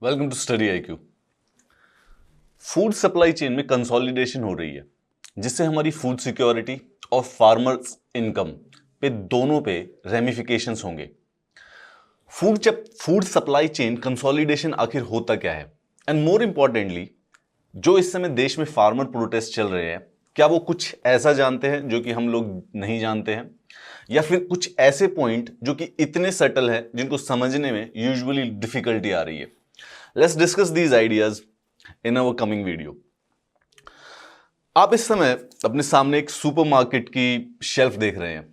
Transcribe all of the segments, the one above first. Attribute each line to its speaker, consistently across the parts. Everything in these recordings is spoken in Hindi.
Speaker 1: Welcome to Study IQ. Food supply chain में कंसोलिडेशन हो रही है, जिससे हमारी फूड सिक्योरिटी और फार्मर्स इनकम पे दोनों पे रेमिफिकेशंस होंगे। फूड सप्लाई चेन कंसोलिडेशन आखिर होता क्या है, एंड मोर इंपॉर्टेंटली जो इस समय देश में फार्मर प्रोटेस्ट चल रहे हैं, क्या वो कुछ ऐसा जानते हैं जो कि हम लोग नहीं जानते हैं, या फिर कुछ ऐसे पॉइंट जो कि इतने सटल हैं जिनको समझने में यूजुअली डिफिकल्टी आ रही है। Let's discuss these ideas in our coming video. आप इस समय अपने सामने एक सुपरमार्केट की शेल्फ देख रहे हैं।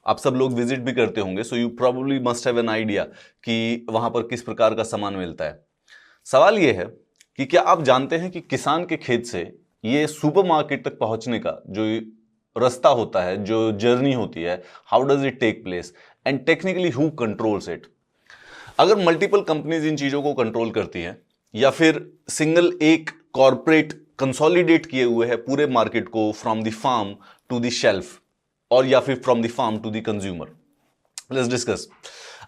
Speaker 1: आप सब लोग विजिट भी करते होंगे, so you probably must have an idea कि वहां पर किस प्रकार का सामान मिलता है। सवाल यह है कि क्या आप जानते हैं कि किसान के खेत से ये सुपरमार्केट तक पहुंचने का जो रास्ता होता है, जो जर्नी होती है, how does it take place and technically who controls it. अगर मल्टीपल कंपनीज इन चीजों को कंट्रोल करती हैं, या फिर सिंगल एक कॉर्पोरेट कंसोलिडेट किए हुए है पूरे मार्केट को from the farm to the shelf, और या फिर from the farm to the consumer. Let's discuss.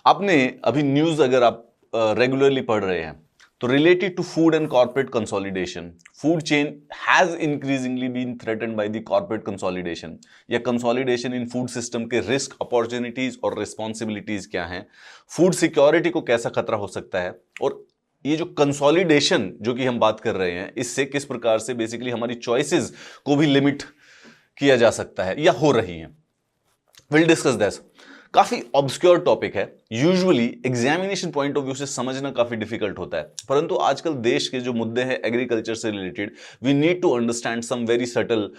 Speaker 1: आपने अभी न्यूज अगर आप रेगुलरली पढ़ रहे हैं तो related to food and corporate consolidation, food chain has increasingly been threatened by the corporate consolidation, या कंसोलिडेशन इन फूड सिस्टम के रिस्क, अपॉर्चुनिटीज और रिस्पॉन्सिबिलिटीज क्या हैं, फूड सिक्योरिटी को कैसा खतरा हो सकता है, और ये जो कंसोलिडेशन जो कि हम बात कर रहे हैं, इससे किस प्रकार से बेसिकली हमारी चॉइसेस को भी लिमिट किया जा सकता है या हो रही हैं। Will discuss this. काफी ऑब्सक्योर टॉपिक है, usually examination point of view से समझना काफी डिफिकल्ट होता है, परंतु आजकल देश के जो मुद्दे हैं एग्रीकल्चर से related, we need to understand some very subtle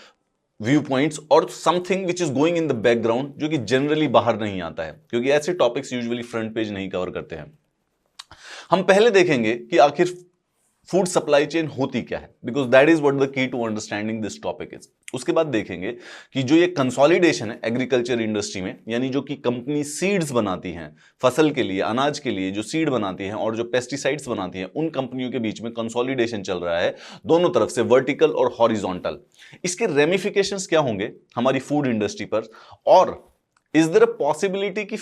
Speaker 1: view points और something which is going in the background, जो कि जनरली बाहर नहीं आता है, क्योंकि ऐसे टॉपिक्स यूजुअली फ्रंट पेज नहीं कवर करते हैं। हम पहले देखेंगे कि आखिर फूड सप्लाई चेन होती क्या है, because that is what the key to understanding this topic is. उसके बाद देखेंगे कि जो ये कंसोलिडेशन है एग्रीकल्चर इंडस्ट्री में, यानी जो कि कंपनी सीड्स बनाती हैं फसल के लिए, अनाज के लिए जो सीड बनाती हैं और जो पेस्टिसाइड्स बनाती हैं, उन कंपनियों के बीच में कंसोलिडेशन चल रहा है दोनों तरफ से, वर्टिकल और हॉरिजॉन्टल। इसके रेमिफिकेशंस क्या होंगे हमारी फूड इंडस्ट्री पर, और इज देयर अ पॉसिबिलिटी कि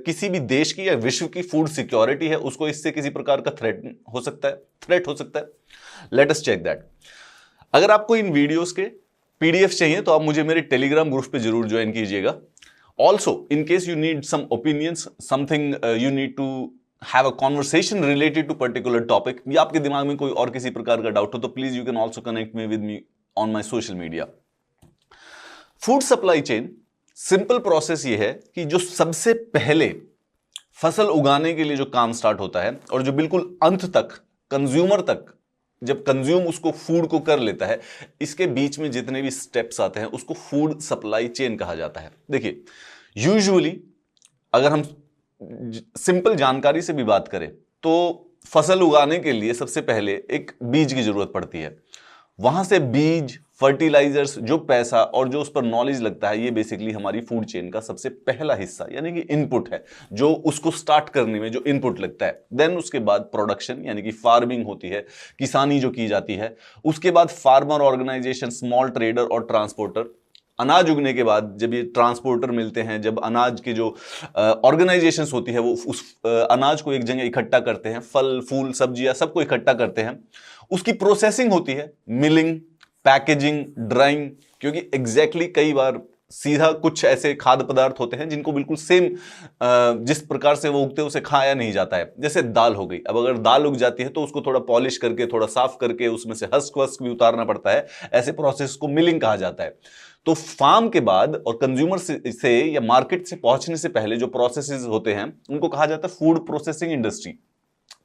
Speaker 1: किसी भी देश की या विश्व की फूड सिक्योरिटी है उसको इससे किसी प्रकार का थ्रेट हो सकता है। Let us check that. अगर आपको इन वीडियोस के पीडीएफ चाहिए तो आप मुझे मेरे टेलीग्राम ग्रुप पे जरूर ज्वाइन कीजिएगा। Also in case you need some opinions, something you need to have a conversation related to particular topic, या आपके दिमाग में कोई और किसी प्रकार का डाउट हो, तो please you can also connect me with me on my social media. Food supply chain simple process ये है कि जो सबसे पहले फसल उगाने के लिए जो काम स्टार्ट होता है और जो बिल्कुल अंत तक कंज्यूमर तक जब कंज्यूम उसको फूड को कर लेता है, इसके बीच में जितने भी स्टेप्स आते हैं उसको फूड सप्लाई चेन कहा जाता है। देखिए, यूजुअली अगर हम सिंपल जानकारी से भी बात करें तो फसल उगाने के लिए सबसे पहले एक बीज की जरूरत पड़ती है। वहां से बीज, फर्टिलाइजर्स, जो पैसा और जो उस पर नॉलेज लगता है, ये बेसिकली हमारी फूड चेन का सबसे पहला हिस्सा यानी कि इनपुट है, जो उसको स्टार्ट करने में जो इनपुट लगता है। देन उसके बाद प्रोडक्शन यानी कि फार्मिंग होती है, किसानी जो की जाती है। उसके बाद फार्मर ऑर्गेनाइजेशन, स्मॉल ट्रेडर और ट्रांसपोर्टर। अनाज उगने के बाद जब ये ट्रांसपोर्टर मिलते हैं, जब अनाज के जो ऑर्गेनाइजेशंस होती है वो उस अनाज को एक जगह इकट्ठा करते हैं, फल फूल सब्जियां सबको इकट्ठा करते हैं। उसकी प्रोसेसिंग होती है, मिलिंग, पैकेजिंग, ड्राइंग, क्योंकि एग्जैक्टली कई बार सीधा कुछ ऐसे खाद्य पदार्थ होते हैं जिनको बिल्कुल सेम जिस प्रकार से वो उगते हैं उसे खाया नहीं जाता है। जैसे दाल हो गई, अब अगर दाल उग जाती है तो उसको थोड़ा पॉलिश करके, थोड़ा साफ करके उसमें से हस्क वस्क भी उतारना पड़ता है। ऐसे प्रोसेस को मिलिंग कहा जाता है। तो फार्म के बाद और कंज्यूमर से या मार्केट से पहुंचने से पहले जो प्रोसेसेस होते हैं उनको कहा जाता है फूड प्रोसेसिंग इंडस्ट्री।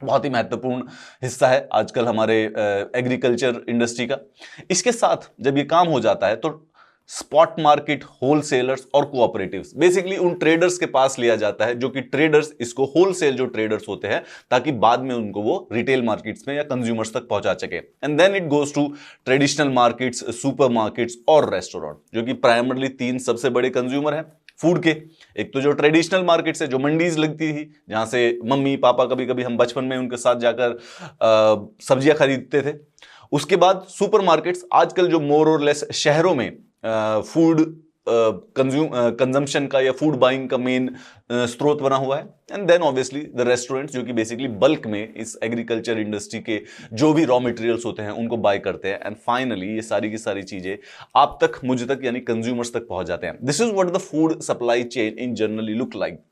Speaker 1: बहुत ही महत्वपूर्ण हिस्सा है आजकल हमारे एग्रीकल्चर इंडस्ट्री का। इसके साथ जब ये काम हो जाता है तो स्पॉट मार्केट, होलसेलर्स और कोऑपरेटिव्स, बेसिकली उन ट्रेडर्स के पास लिया जाता है, जो कि ट्रेडर्स इसको होलसेल जो ट्रेडर्स होते हैं, ताकि बाद में उनको वो रिटेल मार्केट्स में या कंज्यूमर्स तक पहुंचा सके। And then it goes to traditional markets, supermarkets और रेस्टोरेंट, जो कि प्राइमरली तीन सबसे बड़े कंज्यूमर हैं फूड के। एक तो जो ट्रेडिशनल मार्केट से जो मंडीज लगती थी, जहां से मम्मी पापा कभी कभी हम बचपन में उनके साथ जाकर सब्जियां खरीदते थे। उसके बाद सुपर मार्केट्स, आजकल जो मोर और लेस शहरों में फूड कंजम्पशन का या फूड बाइंग का मेन स्रोत बना हुआ है। And then obviously the restaurants, जो कि बेसिकली बल्क में इस एग्रीकल्चर इंडस्ट्री के जो भी रॉ मटेरियल्स होते हैं उनको बाय करते हैं। एंड फाइनली ये सारी की सारी चीजें आप तक, मुझ तक, यानी कंज्यूमर्स तक पहुंच जाते हैं। This is what the food supply chain in generally look like.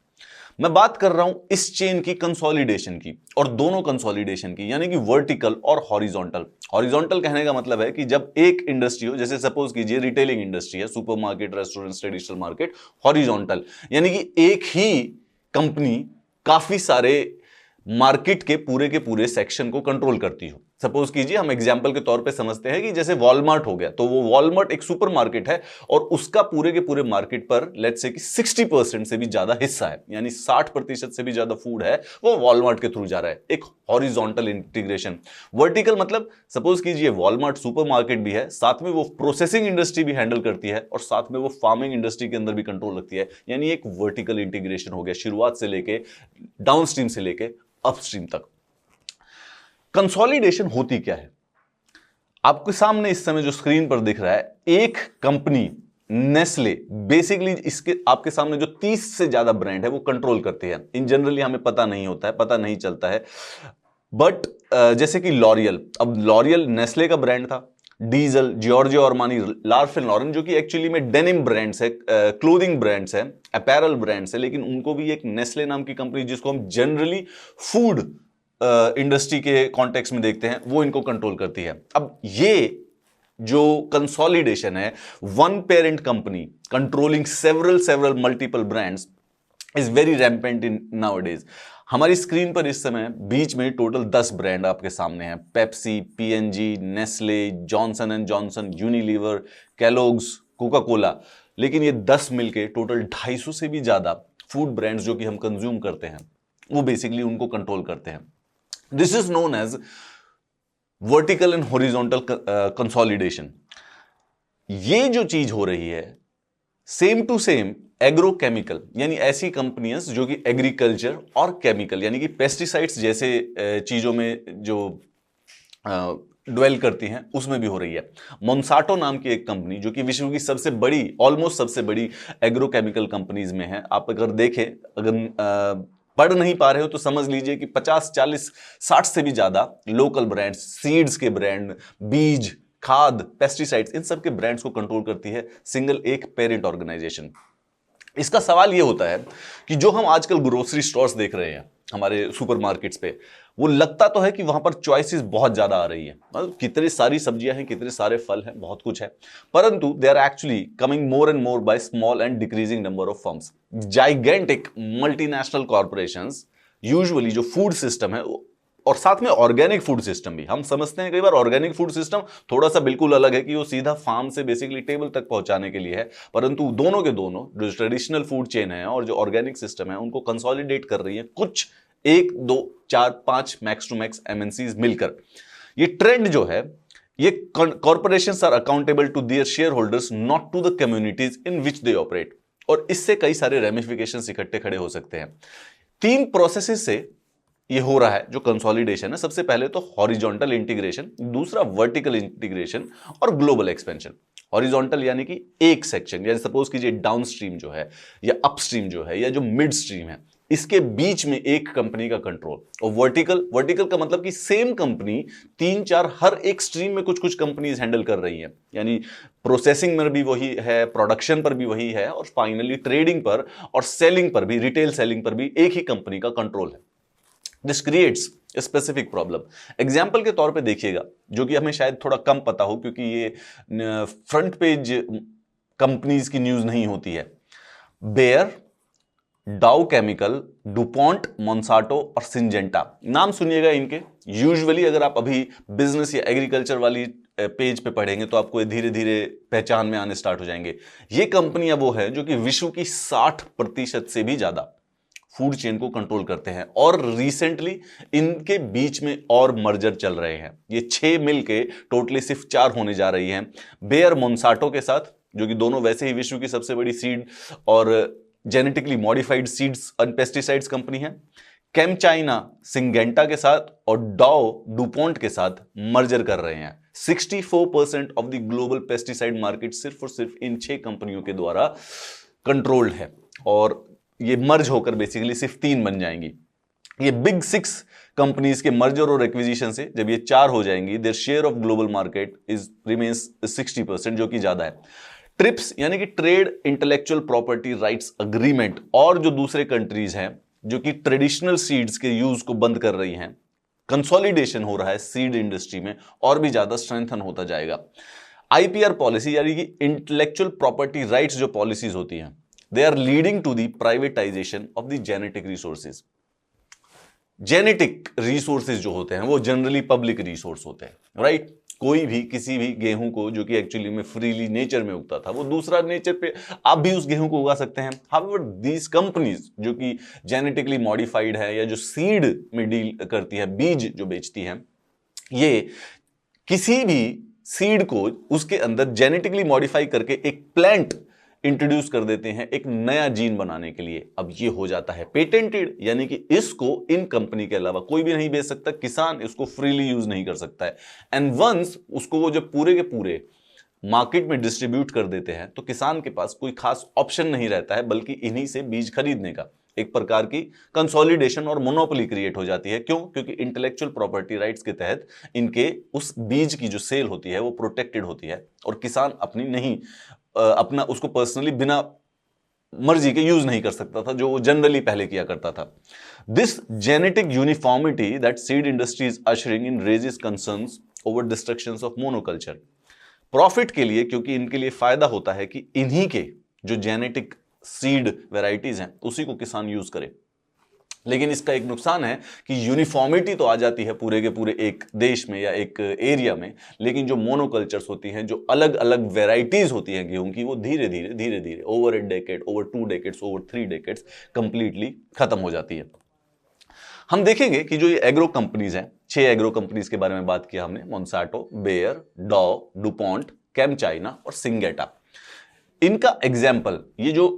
Speaker 1: मैं बात कर रहा हूं इस चेन की कंसोलिडेशन की, और दोनों कंसोलिडेशन की, यानी कि वर्टिकल और हॉरिजॉन्टल। हॉरिजॉन्टल कहने का मतलब है कि जब एक इंडस्ट्री हो, जैसे सपोज कीजिए रिटेलिंग इंडस्ट्री है, supermarket, restaurants, traditional market. Horizontal यानी कि एक ही कंपनी काफी सारे मार्केट के पूरे सेक्शन को कंट्रोल करती हो। सपोज कीजिए, हम एग्जांपल के तौर पे समझते हैं कि जैसे वॉलमार्ट हो गया, तो वो वॉलमार्ट एक सुपरमार्केट है और उसका पूरे के पूरे मार्केट पर लेट्स से कि 60% से भी ज्यादा हिस्सा है, यानी 60% से भी ज्यादा फूड है वो वॉलमार्ट के थ्रू जा रहा है। एक हॉरिजॉन्टल इंटीग्रेशन। वर्टिकल मतलब सपोज कीजिए वॉलमार्ट सुपरमार्केट भी है, साथ में वो प्रोसेसिंग इंडस्ट्री भी हैंडल करती है और साथ में वो फार्मिंग इंडस्ट्री के अंदर भी कंट्रोल रखती है, यानी एक वर्टिकल इंटीग्रेशन हो गया, शुरुआत से लेके डाउनस्ट्रीम से लेके अपस्ट्रीम तक। कंसोलिडेशन होती क्या है? आपके सामने इस समय जो स्क्रीन पर दिख रहा है, एक कंपनी नेस्ले बेसिकली इसके आपके सामने जो 30 से ज्यादा ब्रांड है वो कंट्रोल करती है। इन जनरली हमें पता नहीं होता है, पता नहीं चलता है, बट जैसे कि लॉरियल, अब लॉरियल नेस्ले का ब्रांड था, Diesel, Giorgio Armani, Ralph and Lauren, जो कि एक्चुअली में डेनिम ब्रांड्स है, क्लोथिंग ब्रांड्स है, अपैरल ब्रांड्स है, लेकिन उनको भी एक नेस्ले नाम की कंपनी, जिसको हम जनरली फूड इंडस्ट्री के कॉन्टेक्स्ट में देखते हैं, वो इनको कंट्रोल करती है। अब ये जो कंसोलिडेशन है, one parent company controlling several multiple brands is very rampant in nowadays. हमारी स्क्रीन पर इस समय बीच में टोटल 10 ब्रांड आपके सामने हैं, Pepsi, PNG, Nestle, Johnson and Johnson, Unilever, Kellogg's, Coca Cola. लेकिन ये 10 मिलके टोटल 250 से भी ज्यादा फूड ब्रांड्स जो कि हम कंज्यूम करते हैं, वो बेसिकली उनको कंट्रोल करते हैं। This is known as vertical and horizontal consolidation. ये जो चीज हो रही है सेम टू सेम एग्रोकेमिकल, यानी ऐसी कंपनियां जो कि एग्रीकल्चर और केमिकल यानी कि पेस्टिसाइड्स जैसे चीजों में जो ड्वेल करती हैं, उसमें भी हो रही है। मोन्साटो नाम की एक कंपनी, जो कि विश्व की सबसे बड़ी, ऑलमोस्ट सबसे बड़ी एग्रोकेमिकल कंपनीज में है। आप अगर देखें, अगर पढ़ नहीं पा रहे हो तो समझ लीजिए कि 50, 40, 60 से भी ज्यादा लोकल ब्रांड्स, सीड्स के ब्रांड, बीज, खाद, पेस्टिसाइड्स, इन सब के ब्रांड्स को कंट्रोल करती है सिंगल एक पेरेंट ऑर्गेनाइजेशन। इसका सवाल यह होता है कि जो हम आजकल ग्रोसरी स्टोर्स देख रहे हैं हमारे सुपरमार्केट्स पे, वो लगता तो है कि वहां पर चॉइसेस बहुत ज्यादा आ रही है, मतलब कितनी सारी सब्जियां हैं, कितने सारे फल हैं, बहुत कुछ है, परंतु they are actually coming more and more by small and decreasing number of firms. Gigantic multinational corporations usually जो फूड सिस्टम है, और साथ में ऑर्गेनिक फूड सिस्टम भी, हम समझते हैं कई बार ऑर्गेनिक फूड सिस्टम थोड़ा सा बिल्कुल अलग है कि वो सीधा फार्म से बेसिकली टेबल तक पहुंचाने के लिए है, परंतु दोनों के दोनों जो ट्रेडिशनल फूड चेन है और जो ऑर्गेनिक सिस्टम है, उनको कंसोलिडेट कर रही है कुछ 1, 2, 4, 5 मैक्स टू मैक्स एमएनसीज मिलकर। ये ट्रेंड जो है, ये corporations are accountable to their shareholders, not to the communities in which they operate, और इससे कई सारे रेमिफिकेशंस इकट्ठे खड़े हो सकते हैं। 3 प्रोसेसेस से ये हो रहा है जो कंसोलिडेशन है। सबसे पहले तो हॉरिजॉन्टल इंटीग्रेशन, दूसरा वर्टिकल इंटीग्रेशन और ग्लोबल एक्सपेंशन। हॉरिजॉन्टल यानी कि एक सेक्शन, या सपोज कीजिए डाउनस्ट्रीम जो है या अपस्ट्रीम जो है या जो मिड स्ट्रीम है, इसके बीच में एक कंपनी का कंट्रोल। और वर्टिकल का मतलब कि सेम कंपनी 3-4 हर एक स्ट्रीम में कुछ कुछ कंपनीज हैंडल कर रही हैं, यानी प्रोसेसिंग में भी वही है, प्रोडक्शन पर भी वही है, और फाइनली ट्रेडिंग पर और सेलिंग पर भी, रिटेल सेलिंग पर भी एक ही कंपनी का कंट्रोल है। This creates specific problem. Example के तौर पे देखिएगा, जो कि हमें शायद थोड़ा कम पता हो क्योंकि ये फ्रंट पेज कंपनीज की न्यूज नहीं होती है। बेयर, डाउ केमिकल, डुपॉन्ट, मोन्साटो और सिंजेंटा, नाम सुनिएगा इनके। यूजुअली अगर आप अभी बिजनेस या एग्रीकल्चर वाली पेज पे पढ़ेंगे तो आपको धीरे धीरे पहचान में आने स्टार्ट हो जाएंगे। ये कंपनियां वो है जो कि विश्व की 60% से भी ज्यादा फूड चेन को कंट्रोल करते हैं, और रिसेंटली इनके बीच में और मर्जर चल रहे हैं। ये 6 मिलके टोटली सिर्फ 4 होने जा रही हैं। बेयर मोन्साटो के साथ, जो कि दोनों वैसे ही विश्व की सबसे बड़ी सीड और genetically modified seeds and pesticides company है। कैमचाइना सिंगेंटा के साथ और डाओ डुपोंट के साथ मर्जर कर रहे हैं। 64% of the global pesticide market सिर्फ और सिर्फ इन 6 कंपनियों के द्वारा कंट्रोल्ड है, और ये मर्ज होकर बेसिकली सिर्फ 3 बन जाएंगी। ये बिग 6 कंपनीज के मर्जर और एक्विजिशन से जब ये 4 हो जाएंगी, their share of global market is remains 60%, जो कि ज्यादा है। ट्रिप्स यानी कि trade intellectual property rights agreement, और जो दूसरे कंट्रीज हैं जो कि ट्रेडिशनल सीड्स के यूज को बंद कर रही हैं, कंसोलिडेशन हो रहा है सीड इंडस्ट्री में और भी ज्यादा स्ट्रेंथन होता जाएगा। आईपीआर पॉलिसी यानी कि इंटेलेक्चुअल प्रॉपर्टी राइट्स जो पॉलिसीज होती हैं, they are leading to the privatisation of the genetic resources. Genetic resources जो होते हैं वो जनरली पब्लिक रिसोर्स होते हैं, राइट। कोई भी किसी भी गेहूं को जो कि एक्चुअली में फ्रीली नेचर में उगता था, वो दूसरा नेचर पे आप भी उस गेहूं को उगा सकते हैं। हाउएवर दीज कंपनीज जो कि जेनेटिकली मॉडिफाइड है या जो सीड में डील करती है, बीज जो बेचती हैं, ये किसी भी सीड को उसके अंदर जेनेटिकली मॉडिफाई करके एक प्लांट इंट्रोड्यूस कर देते हैं एक नया जीन बनाने के लिए। अब ये हो जाता है पेटेंटेड, यानी कि इसको इन कंपनी के अलावा कोई भी नहीं बेच सकता, किसान इसको फ्रीली यूज नहीं कर सकता है। एंड वंस उसको वो जब पूरे के पूरे मार्केट में डिस्ट्रीब्यूट कर देते हैं तो किसान के पास कोई खास ऑप्शन नहीं रहता है बल्कि इन्हीं से बीज खरीदने का। एक प्रकार की कंसोलिडेशन और मोनोपोली क्रिएट हो जाती है। क्यों? क्योंकि इंटेलेक्चुअल प्रॉपर्टी राइट्स के तहत इनके उस बीज की जो सेल होती है वो प्रोटेक्टेड होती है, और किसान अपनी नहीं अपना उसको पर्सनली बिना मर्जी के यूज नहीं कर सकता था, जो वो जनरली पहले किया करता था। This genetic uniformity that seed industry is ushering in raises concerns over destructions of monoculture. Profit के लिए, क्योंकि इनके लिए फायदा होता है कि इन्हीं के जो जेनेटिक सीड वेराइटीज हैं उसी को किसान यूज करे। लेकिन इसका एक नुकसान है कि यूनिफॉर्मिटी तो आ जाती है पूरे के पूरे एक देश में या एक एरिया में, लेकिन जो मोनोकल्चर्स होती हैं, जो अलग अलग वेराइटीज होती हैं गेहूं की, वो धीरे धीरे over a decade, over 2 decades, over 3 decades completely खत्म हो जाती है। हम देखेंगे कि जो ये एग्रो कंपनीज हैं, 6 एग्रो कंपनीज के बारे में बात किया हमने, मोंसाटो, बेयर, डॉ, डुपोंट, कैमचाइना और सिंगेटा। इनका एग्जाम्पल, ये जो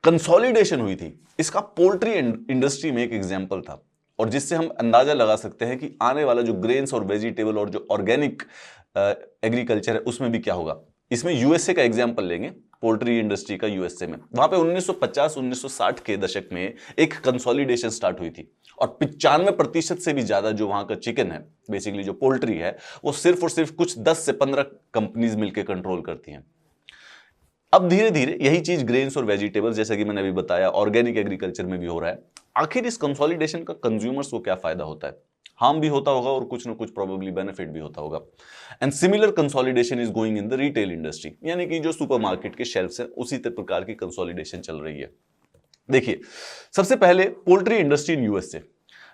Speaker 1: कंसोलिडेशन हुई थी, इसका पोल्ट्री इंडस्ट्री में एक एग्जाम्पल था, और जिससे हम अंदाजा लगा सकते हैं कि आने वाला जो ग्रेन्स और वेजिटेबल और जो ऑर्गेनिक एग्रीकल्चर है उसमें भी क्या होगा। इसमें यूएसए का एग्जाम्पल लेंगे, पोल्ट्री इंडस्ट्री का यूएसए में। वहां पे 1950-1960 के दशक में एक कंसोलिडेशन स्टार्ट हुई थी, और 95% से भी ज्यादा जो वहां का चिकन है, बेसिकली जो पोल्ट्री है, वो सिर्फ और सिर्फ कुछ 10 से 15 कंपनीज मिलकर कंट्रोल करती हैं। अब धीरे धीरे यही चीज ग्रेन्स और वेजिटेबल्स, जैसा कि मैंने अभी बताया, ऑर्गेनिक एग्रीकल्चर में भी हो रहा है। आखिर इस कंसोलिडेशन का कंज्यूमर्स को क्या फायदा होता है? हार्म भी होता होगा और कुछ ना कुछ प्रोबेबली बेनिफिट भी होता होगा। And similar consolidation is going in the retail industry, यानी कि जो सुपरमार्केट के शेल्फ्स हैं उसी प्रकार की कंसोलिडेशन चल रही है। देखिए, सबसे पहले poultry industry in USA,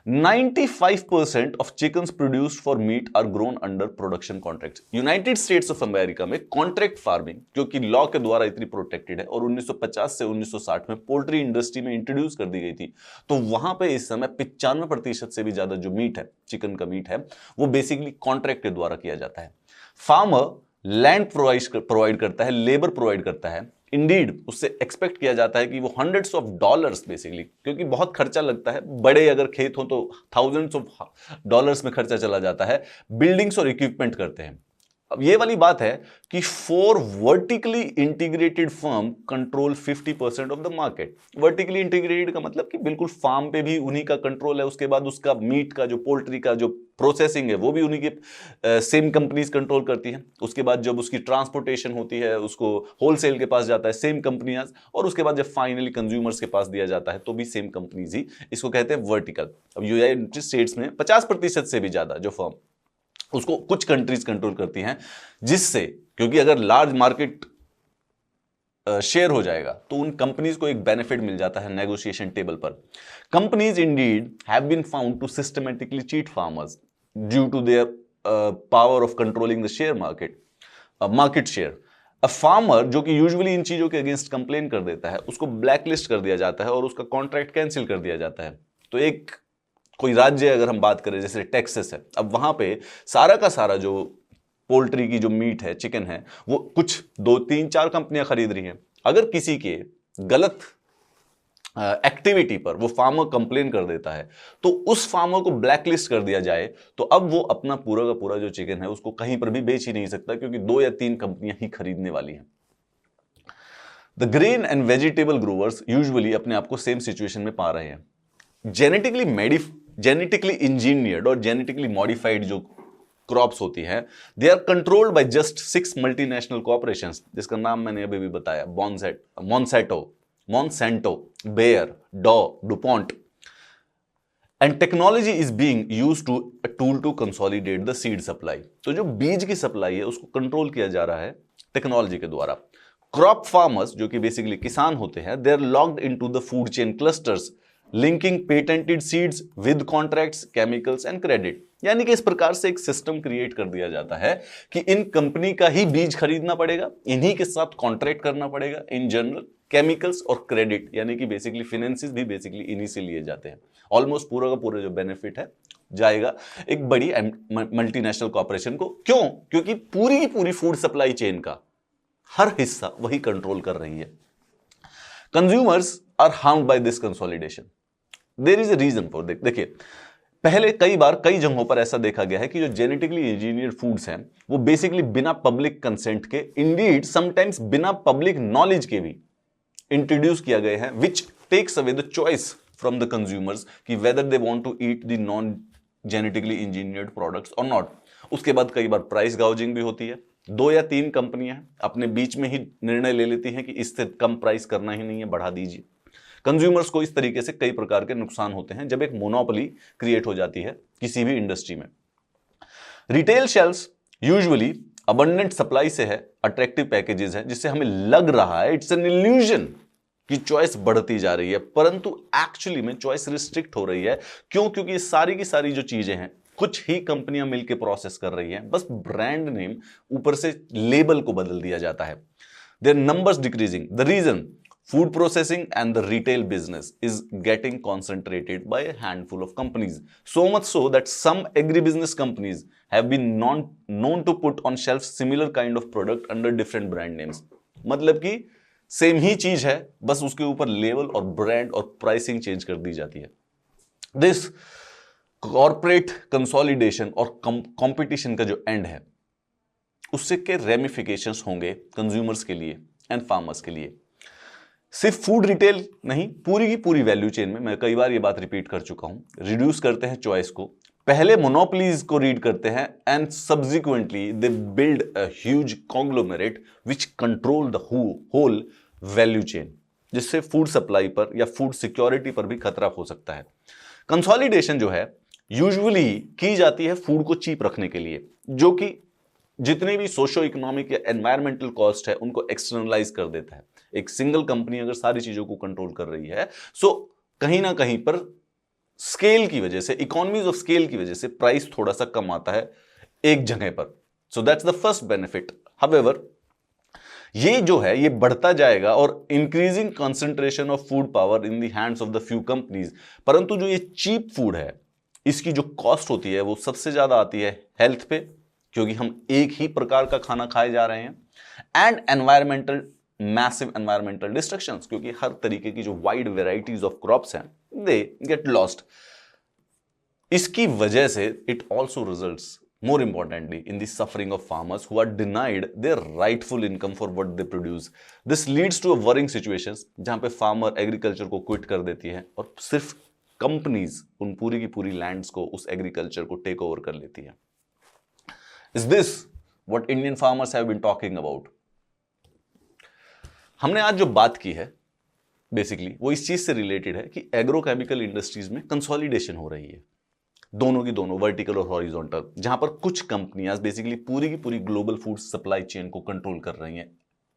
Speaker 1: 95% of chickens produced for meat are grown under production contracts। United states of America में कॉन्ट्रैक्ट फार्मिंग, जो कि लॉ के द्वारा इतनी प्रोटेक्टेड है और 1950 से 1960 में पोल्ट्री इंडस्ट्री में इंट्रोड्यूस कर दी गई थी, तो वहां पे इस समय 95% से भी ज्यादा जो मीट है, चिकन का मीट है, वो बेसिकली कॉन्ट्रैक्ट के द्वारा किया जाता है। फार्मर लैंड प्रोवाइड करता है, लेबर प्रोवाइड करता है। इंडीड उससे एक्सपेक्ट किया जाता है कि वो हंड्रेड्स ऑफ डॉलर्स बेसिकली, क्योंकि बहुत खर्चा लगता है, बड़े अगर खेत हो तो थाउजेंड्स ऑफ डॉलर्स में खर्चा चला जाता है, बिल्डिंग्स और इक्विपमेंट करते हैं। अब ये वाली बात है कि 4 vertically integrated firm control 50% of the market. Vertically integrated का मतलब कि बिल्कुल फार्म पे भी उन्हीं का कंट्रोल है, उसके बाद उसका मीट का जो पोल्ट्री का जो प्रोसेसिंग है वो भी उन्हीं के सेम कंपनीज कंट्रोल करती हैं। उसके बाद जब उसकी ट्रांसपोर्टेशन होती है, उसको होलसेल के पास जाता है, सेम कंपनियां, और उसके बाद जब फाइनली कंज्यूमर्स के पास दिया जाता है तो भी सेम कंपनीज ही, इसको कहते हैं वर्टिकल। अब यूनाइटेड स्टेट्स में 50% से भी ज्यादा जो फर्म, उसको कुछ कंट्रीज कंट्रोल करती हैं, जिससे, क्योंकि अगर लार्ज मार्केट शेयर हो जाएगा तो उन कंपनीज को एक बेनिफिट मिल जाता है नेगोशिएशन टेबल पर। Companies indeed have been found to systematically cheat farmers due to their power of controlling the share market share. A farmer जो कि यूजुअली इन चीजों के अगेंस्ट कंप्लेन कर देता है, उसको ब्लैकलिस्ट कर दिया जाता है और उसका कॉन्ट्रैक्ट कैंसिल कर दिया जाता है। तो एक कोई राज्य अगर हम बात करें, जैसे टेक्सास है, अब वहां पे सारा का सारा जो पोल्ट्री की जो मीट है, चिकन है, वो कुछ 2, 3, 4 कंपनियां खरीद रही हैं। अगर किसी के गलत एक्टिविटी पर वो फार्मर कंप्लेन कर देता है, तो उस फार्मर को ब्लैकलिस्ट कर दिया जाए, तो अब वो अपना पूरा का पूरा जो चिकन है उसको कहीं पर भी बेच ही नहीं सकता, क्योंकि 2 या 3 कंपनियां ही खरीदने वाली हैं। The grain and vegetable growers usually अपने आप को सेम सिचुएशन में पा रहे हैं। जेनेटिकली इंजीनियर्ड और जेनेटिकली मॉडिफाइड जो क्रॉप्स होती हैं, they are controlled by just 6 multinational corporations, जिसका नाम मैंने अभी भी बताया, Monsanto, Bayer, Dow, DuPont. And technology is being used to a tool to consolidate the seed supply. तो जो बीज की सप्लाई है उसको कंट्रोल किया जा रहा है टेक्नोलॉजी के द्वारा। क्रॉप फार्मर्स, जो कि बेसिकली किसान होते हैं, they are locked into the food chain clusters, linking patented seeds with contracts, chemicals and credit. यानी कि इस प्रकार से एक सिस्टम क्रिएट कर दिया जाता है कि इन कंपनी का ही बीज खरीदना पड़ेगा, इन्हीं के साथ कॉन्ट्रैक्ट करना पड़ेगा, इन जनरल केमिकल्स और क्रेडिट, यानी कि बेसिकली फाइनेंसिस भी बेसिकली इन्हीं से लिए जाते हैं। ऑलमोस्ट पूरा का पूरा जो बेनिफिट है जाएगा एक बड़ी मल्टीनेशनल कॉर्पोरेशन को। क्यों? क्योंकि पूरी की पूरी फूड सप्लाई चेन का हर हिस्सा वही कंट्रोल कर रही है। Consumers are harmed by this consolidation. There is a reason for this. देखिए, पहले कई बार कई जगहों पर ऐसा देखा गया है कि जो जेनेटिकली इंजीनियर्ड फूड्स हैं वो बेसिकली बिना पब्लिक कंसेंट के, इंडीड समटाइम्स बिना पब्लिक नॉलेज के भी इंट्रोड्यूस किया गए हैं, which takes away the choice from the consumers कि whether they want to eat the non genetically engineered products or not. उसके बाद कई बार प्राइस गाउजिंग भी होती है। 2 या 3 कंपनियां अपने बीच में ही निर्णय ले लेती हैं कि इससे कम प्राइस करना ही नहीं है, बढ़ा दीजिए। कंज्यूमर्स को इस तरीके से कई प्रकार के नुकसान होते हैं जब एक मोनोपोली क्रिएट हो जाती है किसी भी इंडस्ट्री में। Retail shelves usually abundant supply से है, अट्रैक्टिव पैकेजेस है, जिससे हमें लग रहा है इट्स एन इल्यूजन कि चॉइस बढ़ती जा रही है, परंतु एक्चुअली में चॉइस रिस्ट्रिक्ट हो रही है। क्यों? क्योंकि ये सारी की सारी जो चीजें हैं कुछ ही कंपनियां मिलकर प्रोसेस कर रही हैं, बस ब्रांड नेम ऊपर से लेबल को बदल दिया जाता है। Their numbers decreasing. The reason, food processing and the retail business is getting concentrated by a handful of companies, so much so that some agribusiness companies have been known to put on shelves similar kind of product under different brand names। मतलब कि सेम ही चीज है, बस उसके ऊपर लेवल और ब्रांड और प्राइसिंग चेंज कर दी जाती है। दिस कॉर्पोरेट कंसोलिडेशन और कंपटीशन का जो एंड है उससे के रेमिफिकेशंस होंगे कंज्यूमर्स के लिए एंड फार्मर्स के लिए। सिर्फ फूड रिटेल नहीं, पूरी की पूरी वैल्यू चेन में, मैं कई बार ये बात रिपीट कर चुका हूं, रिड्यूस करते हैं चॉइस को, पहले मोनोपोलीज को रीड करते हैं and subsequently they build a huge conglomerate which control the whole value chain, जिससे फूड सप्लाई पर या फूड सिक्योरिटी पर भी खतरा हो सकता है। कंसोलिडेशन जो है यूजुअली की जाती है फूड को चीप रखने के लिए, जो कि जितने भी सोशो इकोनॉमिक या एनवायरमेंटल कॉस्ट है उनको एक्सटर्नलाइज कर देता है। एक सिंगल कंपनी अगर सारी चीजों को कंट्रोल कर रही है, सो कहीं ना कहीं पर स्केल की वजह से, इकोनॉमीज ऑफ स्केल की वजह से प्राइस थोड़ा सा कम आता है एक जगह पर। So that's the first benefit. However, ये जो है ये बढ़ता जाएगा और increasing concentration of food power in the hands of the few companies. परंतु जो ये चीप फूड है इसकी जो कॉस्ट होती है वो सबसे ज्यादा आती है हेल्थ पे, क्योंकि हम एक ही प्रकार का खाना खाए जा रहे हैं, and environmental, massive environmental destructions, क्योंकि हर तरीके की जो वाइड वेराइटीज ऑफ क्रॉप्स हैं दे गेट लॉस्ट। इसकी वजह से it also results more importantly in the suffering of farmers who are denied their rightful income for what they produce. This leads to a worrying situations जहां पे फार्मर एग्रीकल्चर को क्विट कर देती है और सिर्फ कंपनीज उन पूरी की पूरी लैंड्स को, उस एग्रीकल्चर को टेक ओवर कर लेती है। Is this what Indian farmers have been talking about? हमने आज जो बात की है बेसिकली वो इस चीज से रिलेटेड है कि एग्रोकेमिकल इंडस्ट्रीज में कंसोलिडेशन हो रही है, दोनों की दोनों, वर्टिकल और हॉरिजॉन्टल, जहां पर कुछ कंपनियां बेसिकली पूरी की पूरी ग्लोबल फूड सप्लाई चेन को कंट्रोल कर रही हैं,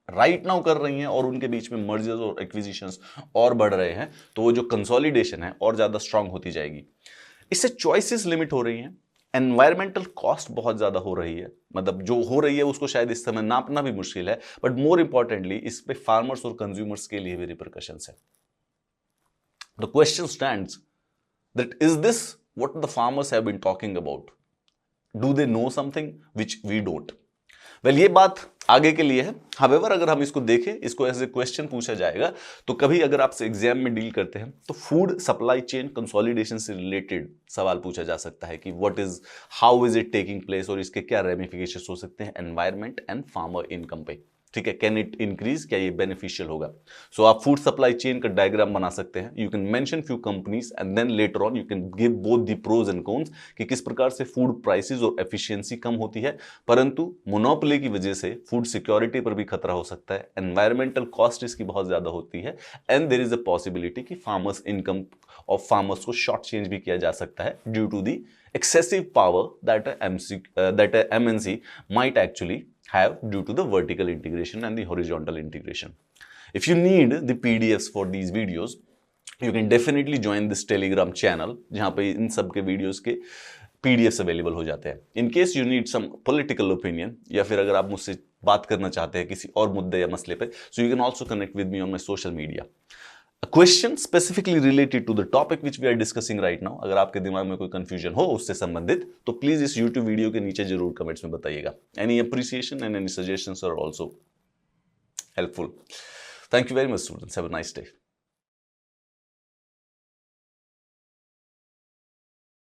Speaker 1: राइट नाउ कर रही हैं, और उनके बीच में मर्जर्स और एक्विजिशंस और बढ़ रहे हैं, तो वो जो कंसोलिडेशन है और ज्यादा स्ट्रांग होती जाएगी। इससे चॉइसेस लिमिट हो रही हैं, एनवायरमेंटल कॉस्ट बहुत ज्यादा हो रही है, मतलब जो हो रही है उसको शायद इस समय नापना भी मुश्किल है, बट मोर इंपॉर्टेंटली इस पे फार्मर्स और कंज्यूमर्स के लिए भी रिपरकशंस है। The question stands that is this what the farmers have been talking about? Do they know something which we don't? Well ये बात आगे के लिए है। हावेवर अगर हम इसको देखें, इसको एज ए क्वेश्चन पूछा जाएगा, तो कभी अगर आपसे एग्जाम में डील करते हैं तो फूड सप्लाई चेन कंसोलिडेशन से रिलेटेड सवाल पूछा जा सकता है कि what is, how is it taking place, और इसके क्या रेमिफिकेशंस हो सकते हैं एनवायरमेंट एंड फार्मर इनकम पे। ठीक है, कैन इट इंक्रीज, क्या ये बेनिफिशियल होगा। सो आप फूड सप्लाई चेन का डायग्राम बना सकते हैं। You can mention few companies and then later on you can give both the pros and cons कि किस प्रकार से फूड प्राइसेस और एफिशिएंसी कम होती है, परंतु मोनोपोली की वजह से फूड सिक्योरिटी पर भी खतरा हो सकता है, एनवायरमेंटल कॉस्ट इसकी बहुत ज्यादा होती है, and there is a possibility कि फार्मर्स इनकम ऑफ फार्मर्स को शॉर्ट चेंज भी किया जा सकता है due to the excessive power that a MNC might actually have due to the vertical integration and the horizontal integration. If you need the PDFs for these videos, you can definitely join this Telegram channel जहाँ पे इन सब के वीडियोस के PDFs अवेलेबल हो जाते हैं। In case you need some political opinion, या फिर अगर आप मुझसे बात करना चाहते हैं किसी और मुद्दे या मसले पे, so you can also connect with me on my social media. A question specifically related to the topic which we are discussing right now, अगर आपके दिमाग में कोई कंफ्यूजन हो उससे संबंधित, तो प्लीज इस YouTube वीडियो के नीचे जरूर कमेंट्स में बताइएगा। Any appreciation and any suggestions are also helpful. Thank you very much, students. Have a nice day.